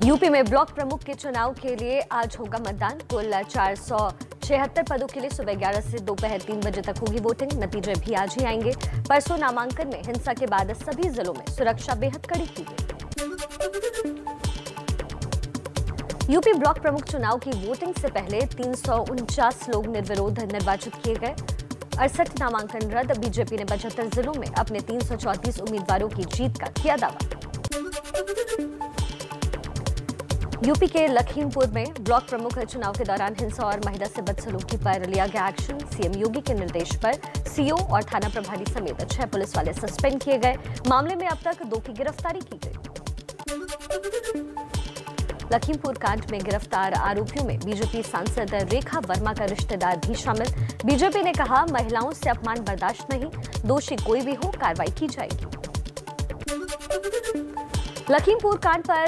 UP में block प्रमुख के चुनाव के लिए आज होगा मतदान। कुल 476 पदों के लिए सुबह 11 से दोपहर 3 बजे तक होगी वोटिंग। नतीजे भी आज ही आएंगे। परसों नामांकन में हिंसा के बाद सभी जिलों में सुरक्षा बेहद कड़ी की गई। यूपी ब्लॉक प्रमुख चुनाव की वोटिंग से पहले 349 लोग निर्विरोध निर्वाचित किए गए। 68 नामांकन रद्द। बीजेपी ने 75 जिलों में अपने 334 उम्मीदवारों की जीत का किया दावा। यूपी के लखीमपुर में ब्लॉक प्रमुख चुनाव के दौरान हिंसा और महिला से बदसलूकी पर लिया गया एक्शन। सीएम योगी के निर्देश पर सीओ और थाना प्रभारी समेत 6 पुलिस वाले सस्पेंड किए गए। मामले में अब तक 2 की गिरफ्तारी की गई। लखीमपुर कांड में गिरफ्तार आरोपियों में बीजेपी सांसद रेखा वर्मा का रिश्तेदार भी शामिल। बीजेपी ने कहा, महिलाओं से अपमान बर्दाश्त नहीं, दोषी कोई भी हो कार्रवाई की जाएगी। लखीमपुर कांड पर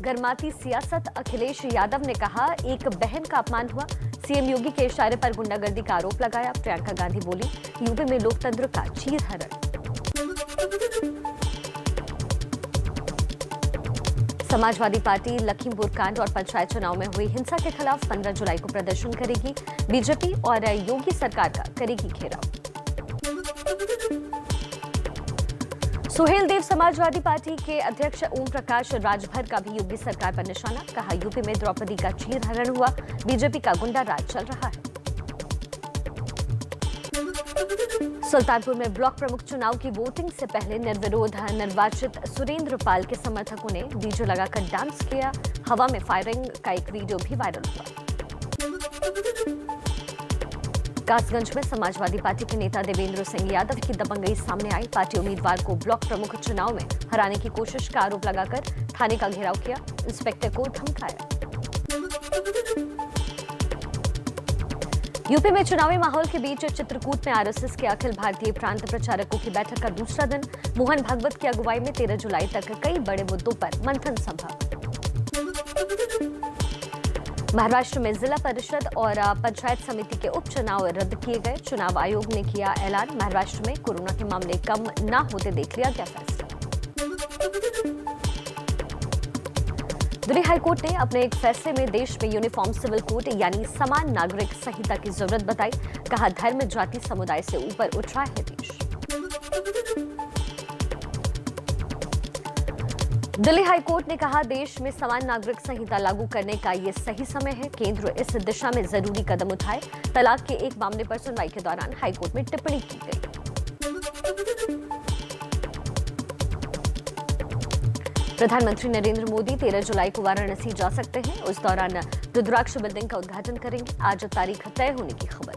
गर्माती सियासत। अखिलेश यादव ने कहा, एक बहन का अपमान हुआ। सीएम योगी के इशारे पर गुंडागर्दी का आरोप लगाया। प्रियंका गांधी बोली, यूपी में लोकतंत्र का चीरहरण। समाजवादी पार्टी लखीमपुर कांड और पंचायत चुनाव में हुई हिंसा के खिलाफ 15 जुलाई को प्रदर्शन करेगी। बीजेपी और योगी सरकार का करेगी घेराव। सुहेलदेव समाजवादी पार्टी के अध्यक्ष ओम प्रकाश राजभर का भी योगी सरकार पर निशाना। कहा, यूपी में द्रौपदी का चीरहरण हुआ। बीजेपी का गुंडा राज चल रहा है। सुल्तानपुर में ब्लॉक प्रमुख चुनाव की वोटिंग से पहले निर्विरोध निर्वाचित सुरेंद्र पाल के समर्थकों ने डीजे लगाकर डांस किया। हवा में फायरिंग का एक वीडियो भी वायरल हुआ। कासगंज में समाजवादी पार्टी के नेता देवेंद्र सिंह यादव की दबंगई सामने आई। पार्टी उम्मीदवार को ब्लॉक प्रमुख चुनाव में हराने की कोशिश का आरोप लगाकर थाने का घेराव किया। इंस्पेक्टर को धमकाया। यूपी में चुनावी माहौल के बीच चित्रकूट में आरएसएस के अखिल भारतीय प्रांत प्रचारकों की बैठक का दूसरा दिन। मोहन भागवत की अगुवाई में 13 जुलाई तक कई बड़े मुद्दों पर मंथन संभव। महाराष्ट्र में जिला परिषद और पंचायत समिति के उपचुनाव रद्द किए गए। चुनाव आयोग ने किया ऐलान। महाराष्ट्र में कोरोना के मामले कम न होते देख लिया गया फैसला। दिल्ली हाईकोर्ट ने अपने एक फैसले में देश में यूनिफॉर्म सिविल कोड यानी समान नागरिक संहिता की जरूरत बताई। कहा, धर्म जाति समुदाय से ऊपर उठ रहा है देश। दिल्ली हाईकोर्ट ने कहा, देश में समान नागरिक संहिता लागू करने का ये सही समय है। केंद्र इस दिशा में जरूरी कदम उठाए। तलाक के एक मामले पर सुनवाई के दौरान हाईकोर्ट में टिप्पणी की गई। प्रधानमंत्री नरेंद्र मोदी 13 जुलाई को वाराणसी जा सकते हैं। उस दौरान रुद्राक्ष बिल्डिंग का उद्घाटन करेंगे। आज तारीख तय होने की खबर।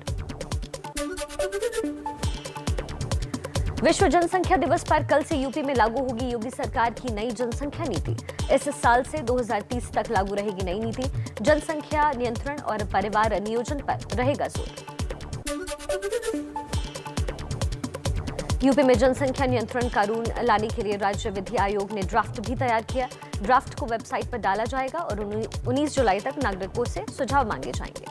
विश्व जनसंख्या दिवस पर कल से यूपी में लागू होगी योगी सरकार की नई जनसंख्या नीति। इस साल से 2030 तक लागू रहेगी नई नीति। जनसंख्या नियंत्रण और परिवार नियोजन पर रहेगा जोर। यूपी में जनसंख्या नियंत्रण कानून लाने के लिए राज्य विधि आयोग ने ड्राफ्ट भी तैयार किया। ड्राफ्ट को वेबसाइट पर डाला जाएगा और 19 जुलाई तक नागरिकों से सुझाव मांगे जाएंगे।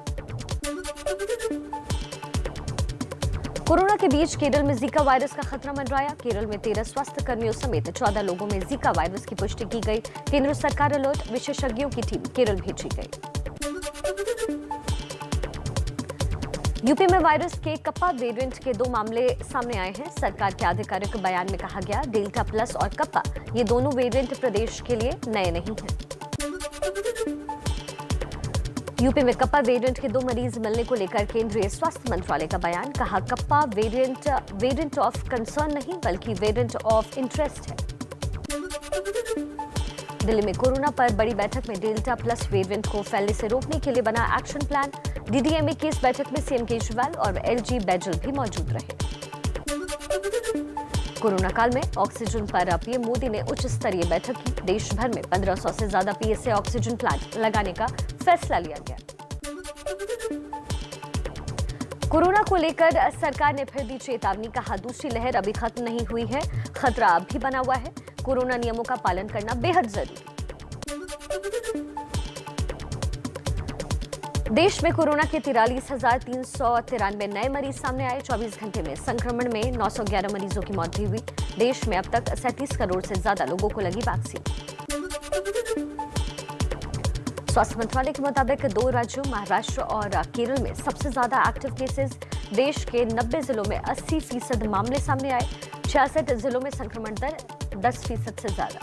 कोरोना के बीच केरल में जीका वायरस का खतरा मंडराया। केरल में 13 स्वास्थ्य कर्मियों समेत 14 लोगों में जीका वायरस की पुष्टि की गई। केंद्र सरकार अलर्ट। विशेषज्ञों की टीम केरल भेजी गई। यूपी में वायरस के कप्पा वेरिएंट के 2 मामले सामने आए हैं। सरकार के आधिकारिक बयान में कहा गया, डेल्टा प्लस और कप्पा ये दोनों वेरिएंट प्रदेश के लिए नए नहीं हैं। यूपी में कप्पा वेरिएंट के 2 मरीज मिलने को लेकर केंद्रीय स्वास्थ्य मंत्रालय का बयान। कहा, कप्पा वेरिएंट ऑफ कंसर्न नहीं बल्कि वेरिएंट ऑफ इंटरेस्ट है। दिल्ली में कोरोना पर बड़ी बैठक में डेल्टा प्लस वेरिएंट को फैलने से रोकने के लिए बना एक्शन प्लान। डीडीएमए की इस बैठक में सीएम केजरीवाल और एलजी बैजल भी मौजूद रहे। कोरोना काल में ऑक्सीजन पर पीएम मोदी ने उच्च स्तरीय बैठक की। देश भर में 1500 से ज्यादा पीएसए ऑक्सीजन प्लांट लगाने का फैसला लिया गया। कोरोना को लेकर सरकार ने फिर दी चेतावनी। कहा, दूसरी लहर अभी खत्म नहीं हुई है, खतरा अब भी बना हुआ है। कोरोना नियमों का पालन करना बेहद जरूरी। देश में कोरोना के 43,393 नए मरीज सामने आए। 24 घंटे में संक्रमण में 911 मरीजों की मौत भी हुई। देश में अब तक 37 करोड़ से ज्यादा लोगों को लगी वैक्सीन। स्वास्थ्य मंत्रालय के मुताबिक 2 राज्यों महाराष्ट्र और केरल में सबसे ज्यादा एक्टिव केसेस। देश के 90 जिलों में 80% मामले सामने आए। 66 जिलों में संक्रमण दर 10% से ज्यादा।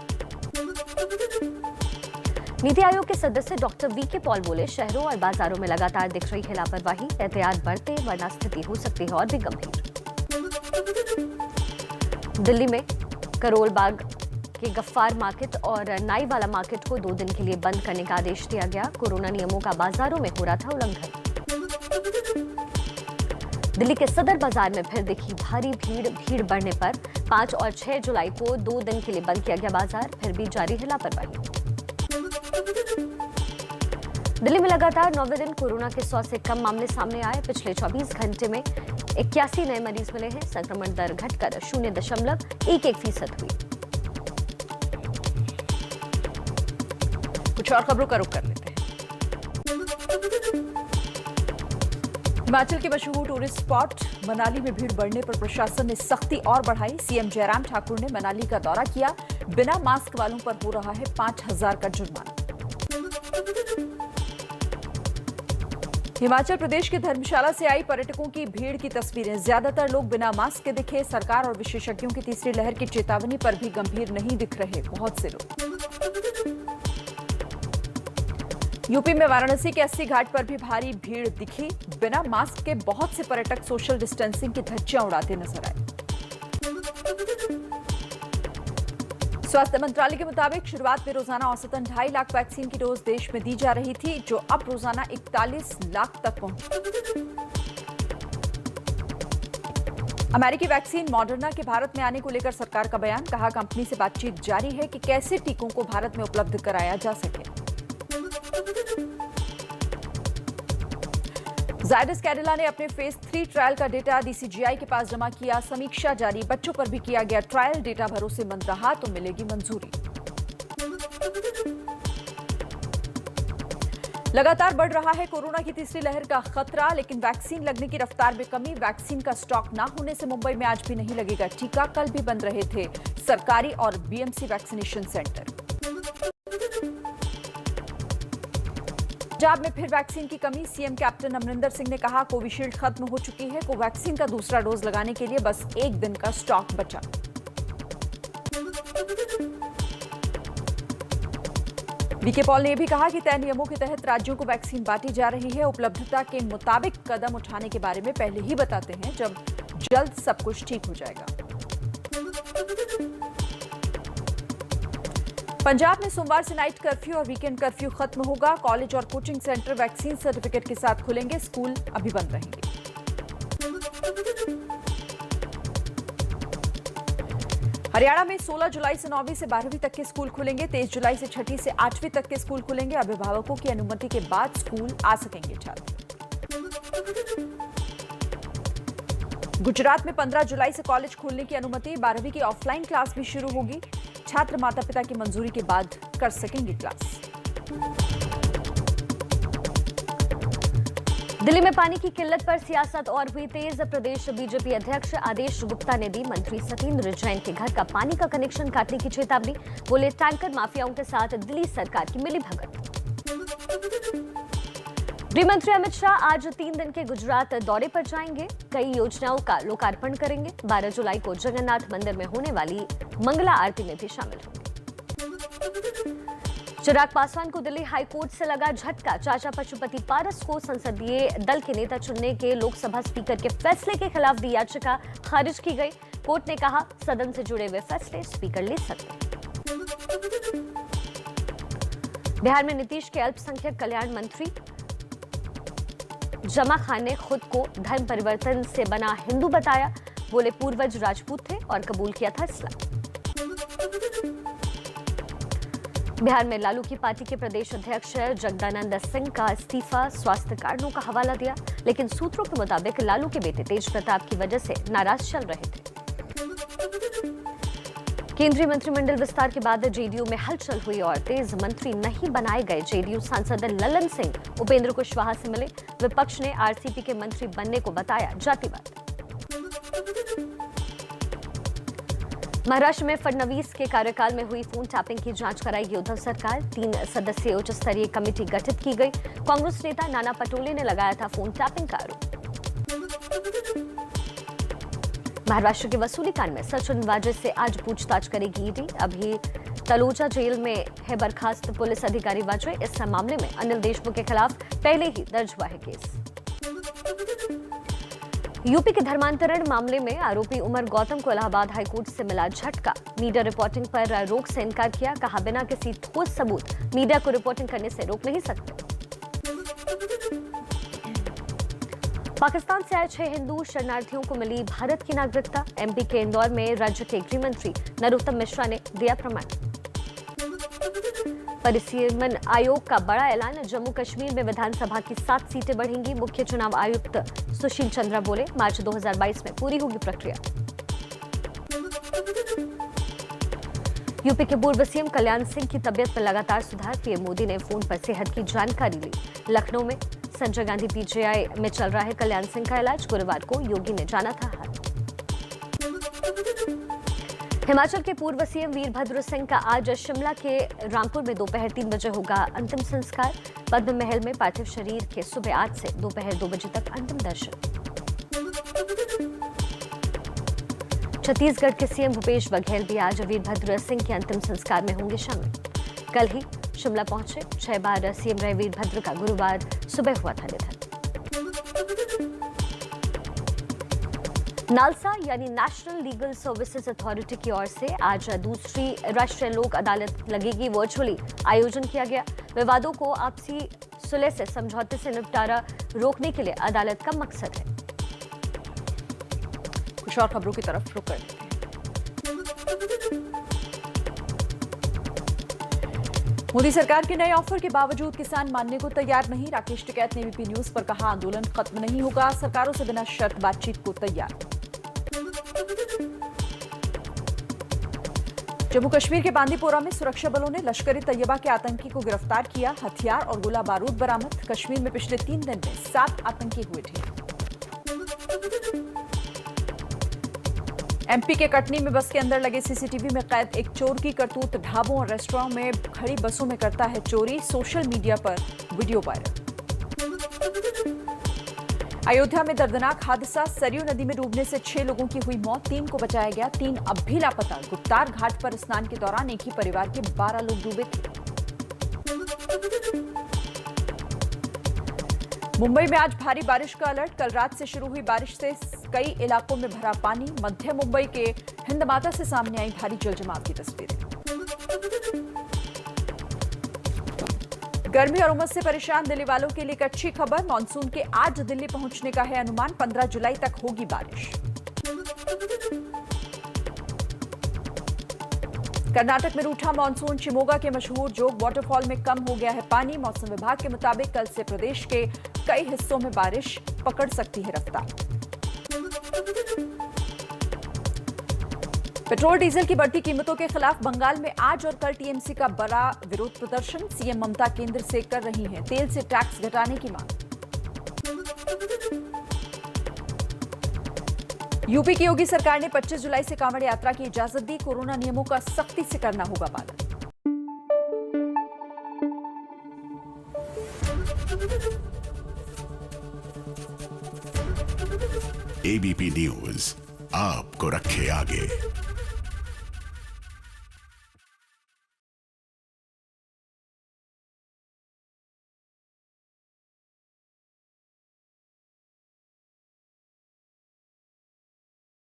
नीति आयोग के सदस्य डॉक्टर वीके पॉल बोले, शहरों और बाजारों में लगातार दिख रही है लापरवाही, एहतियात बरते वरना स्थिति हो सकती है और भी गंभीर। दिल्ली में करोल बाग के गफ्फार मार्केट और नाईवाला मार्केट को 2 दिन के लिए बंद करने का आदेश दिया गया। कोरोना नियमों का बाजारों में हो रहा था उल्लंघन। दिल्ली के सदर बाजार में फिर दिखी भारी भीड़ बढ़ने पर 5 और 6 जुलाई को 2 दिन के लिए बंद किया गया बाजार, फिर भी जारी है लापरवाही। दिल्ली में लगातार 9वें दिन कोरोना के 100 से कम मामले सामने आए। पिछले 24 घंटे में 81 नए मरीज मिले हैं। संक्रमण दर घटकर 0.11% हुई। कुछ और खबरों का रुख कर लेते हैं। हिमाचल के मशहूर टूरिस्ट स्पॉट मनाली में भीड़ बढ़ने पर प्रशासन ने सख्ती और बढ़ाई। सीएम जयराम ठाकुर ने मनाली का दौरा किया। बिना मास्क वालों पर हो रहा है 5,000 का जुर्माना। हिमाचल प्रदेश के धर्मशाला से आई पर्यटकों की भीड़ की तस्वीरें। ज्यादातर लोग बिना मास्क के दिखे। सरकार और विशेषज्ञों की तीसरी लहर की चेतावनी पर भी गंभीर नहीं दिख रहे बहुत से लोग। यूपी में वाराणसी के 80 घाट पर भी भारी भीड़ दिखी। बिना मास्क के बहुत से पर्यटक सोशल डिस्टेंसिंग की धज्जियां उड़ाते नजर आए। स्वास्थ्य मंत्रालय के मुताबिक शुरुआत में रोजाना औसतन 2.5 लाख वैक्सीन की डोज देश में दी जा रही थी, जो अब रोजाना 41 लाख तक पहुंची। अमेरिकी वैक्सीन मॉडर्ना के भारत में आने को लेकर सरकार का बयान। कहा, कंपनी से बातचीत जारी है कि कैसे टीकों को भारत में उपलब्ध कराया जा सके। जायडस कैडिला ने अपने फेज 3 ट्रायल का डेटा डीसीजीआई के पास जमा किया। समीक्षा जारी। बच्चों पर भी किया गया ट्रायल। डेटा भरोसेमंद रहा तो मिलेगी मंजूरी। लगातार बढ़ रहा है कोरोना की तीसरी लहर का खतरा, लेकिन वैक्सीन लगने की रफ्तार में कमी। वैक्सीन का स्टॉक न होने से मुंबई में आज भी नहीं लगेगा टीका। कल भी बंद रहे थे सरकारी और बीएमसी वैक्सीनेशन सेंटर। पंजाब में फिर वैक्सीन की कमी। सीएम कैप्टन अमरिंदर सिंह ने कहा, कोविशील्ड खत्म हो चुकी है। कोवैक्सीन का दूसरा डोज लगाने के लिए बस 1 दिन का स्टॉक बचा। वीके पॉल ने यह भी कहा कि तय नियमों के तहत राज्यों को वैक्सीन बांटी जा रही है। उपलब्धता के मुताबिक कदम उठाने के बारे में पहले ही बताते हैं, जब जल्द सब कुछ ठीक हो जाएगा। पंजाब में सोमवार से नाइट कर्फ्यू और वीकेंड कर्फ्यू खत्म होगा। कॉलेज और कोचिंग सेंटर वैक्सीन सर्टिफिकेट के साथ खुलेंगे। स्कूल अभी बंद रहेंगे। हरियाणा में 16 जुलाई से 9वीं से 12वीं तक के स्कूल खुलेंगे। 23 जुलाई से 6ठी से 8वीं तक के स्कूल खुलेंगे। अभिभावकों की अनुमति के बाद स्कूल आ सकेंगे छात्र। गुजरात में 15 जुलाई से कॉलेज खोलने की अनुमति। 12वीं की ऑफलाइन क्लास भी शुरू होगी। छात्र माता पिता की मंजूरी के बाद कर सकेंगे क्लास। दिल्ली में पानी की किल्लत पर सियासत और हुई तेज। प्रदेश बीजेपी अध्यक्ष आदेश गुप्ता ने दी मंत्री सत्येंद्र जैन के घर का पानी का कनेक्शन काटने की चेतावनी। बोले, टैंकर माफियाओं के साथ दिल्ली सरकार की मिलीभगत। गृह मंत्री अमित शाह आज 3 दिन के गुजरात दौरे पर जाएंगे। कई योजनाओं का लोकार्पण करेंगे। 12 जुलाई को जगन्नाथ मंदिर में होने वाली मंगला आरती में भी शामिल होंगे। चिराग पासवान को दिल्ली हाईकोर्ट से लगा झटका। चाचा पशुपति पारस को संसदीय दल के नेता चुनने के लोकसभा स्पीकर के फैसले के खिलाफ दी याचिका खारिज की गई। कोर्ट ने कहा, सदन से जुड़े हुए फैसले स्पीकर ले सकते हैं। बिहार में नीतीश के अल्पसंख्यक कल्याण मंत्री जमा खान ने खुद को धर्म परिवर्तन से बना हिंदू बताया। बोले, पूर्वज राजपूत थे और कबूल किया था इस्लाम। बिहार में लालू की पार्टी के प्रदेश अध्यक्ष जगदानंद सिंह का इस्तीफा स्वास्थ्य कारणों का हवाला दिया, लेकिन सूत्रों के मुताबिक लालू के बेटे तेज प्रताप की वजह से नाराज चल रहे थे। केंद्रीय मंत्रिमंडल विस्तार के बाद जेडीयू में हलचल हुई और तेज मंत्री नहीं बनाए गए जेडीयू सांसद ललन सिंह उपेंद्र कुशवाहा से मिले। विपक्ष ने आरसीपी के मंत्री बनने को बताया जातिवाद। महाराष्ट्र में फडणवीस के कार्यकाल में हुई फोन टैपिंग की जांच कराएगी उद्धव सरकार। 3 सदस्यीय उच्च स्तरीय कमेटी गठित की गई। कांग्रेस नेता नाना पटोले ने लगाया था फोन टैपिंग का आरोप। महाराष्ट्र के वसूली कांड में सचिन वाजे से आज पूछताछ करेगी ईडी। अभी तलोजा जेल में है बर्खास्त पुलिस अधिकारी वाजे। इस मामले में अनिल देशमुख के खिलाफ पहले ही दर्ज हुआ है केस। यूपी के धर्मांतरण मामले में आरोपी उमर गौतम को इलाहाबाद हाईकोर्ट से मिला झटका। मीडिया रिपोर्टिंग पर रोक से इनकार किया। कहा, बिना किसी ठोस सबूत मीडिया को रिपोर्टिंग करने से रोक नहीं सकते। पाकिस्तान से आए 6 हिंदू शरणार्थियों को मिली भारत की नागरिकता। एमपी के इंदौर में राज्य के गृह मंत्री नरोत्तम मिश्रा ने दिया प्रमाण। परिसीमन आयोग का बड़ा ऐलान। जम्मू कश्मीर में विधानसभा की 7 सीटें बढ़ेंगी। मुख्य चुनाव आयुक्त सुशील चंद्रा बोले, मार्च 2022 में पूरी होगी प्रक्रिया। यूपी के पूर्व सीएम कल्याण सिंह की तबियत में लगातार सुधार। पीएम मोदी ने फोन पर सेहत की जानकारी ली। लखनऊ में संजय गांधी पीजीआई में चल रहा है कल्याण सिंह का इलाज। गुरुवार को योगी ने जाना था हाल। हिमाचल के पूर्व सीएम वीरभद्र सिंह का आज शिमला के रामपुर में दोपहर 3 बजे होगा अंतिम संस्कार। पद्म महल में पार्थिव शरीर के सुबह 8 से दोपहर 2 बजे तक अंतिम दर्शन। छत्तीसगढ़ के सीएम भूपेश बघेल भी आज वीरभद्र सिंह के अंतिम संस्कार में होंगे शामिल। कल ही शिमला पहुंचे। 6 बार सीएम रहे वीरभद्र का गुरुवार सुबह हुआ था निधन। नालसा यानी नेशनल लीगल सर्विसेज अथॉरिटी की ओर से आज दूसरी राष्ट्रीय लोक अदालत लगेगी। वर्चुअली आयोजन किया गया। विवादों को आपसी सुलह से समझौते से निपटारा रोकने के लिए अदालत का मकसद है। कुछ और खबरों की तरफ रुक कर मोदी सरकार के नए ऑफर के बावजूद किसान मानने को तैयार नहीं। राकेश टिकैत ने एबीपी न्यूज पर कहा, आंदोलन खत्म नहीं होगा, सरकारों से बिना शर्त बातचीत को तैयार। जम्मू कश्मीर के बांदीपोरा में सुरक्षा बलों ने लश्कर ए तैयबा के आतंकी को गिरफ्तार किया। हथियार और गोला बारूद बरामद। कश्मीर में पिछले 3 दिन में 7 आतंकी हुए ढेर। एमपी के कटनी में बस के अंदर लगे सीसीटीवी में कैद एक चोर की करतूत। ढाबों और रेस्टोरेंट में खड़ी बसों में करता है चोरी। सोशल मीडिया पर वीडियो वायरल। अयोध्या में दर्दनाक हादसा। सरयू नदी में डूबने से 6 लोगों की हुई मौत। 3 को बचाया गया, 3 अब भी लापता। गुप्तार घाट पर स्नान के दौरान एक ही परिवार के 12 लोग डूबे थे। मुंबई में आज भारी बारिश का अलर्ट। कल रात से शुरू हुई बारिश से कई इलाकों में भरा पानी। मध्य मुंबई के हिंदमाता से सामने आई भारी जलजमाव की तस्वीरें। गर्मी और उमस से परेशान दिल्ली वालों के लिए एक अच्छी खबर। मानसून के आज दिल्ली पहुंचने का है अनुमान। 15 जुलाई तक होगी बारिश। कर्नाटक में रूठा मानसून। शिमोगा के मशहूर जोग वाटरफॉल में कम हो गया है पानी। मौसम विभाग के मुताबिक कल से प्रदेश के कई हिस्सों में बारिश पकड़ सकती है रफ्तार। पेट्रोल डीजल की बढ़ती कीमतों के खिलाफ बंगाल में आज और कल टीएमसी का बड़ा विरोध प्रदर्शन। सीएम ममता केंद्र से कर रही हैं तेल से टैक्स घटाने की मांग। यूपी की योगी सरकार ने 25 जुलाई से कांवड़ यात्रा की इजाजत दी। कोरोना नियमों का सख्ती से करना होगा पालन। एबीपी न्यूज आपको रखे आगे।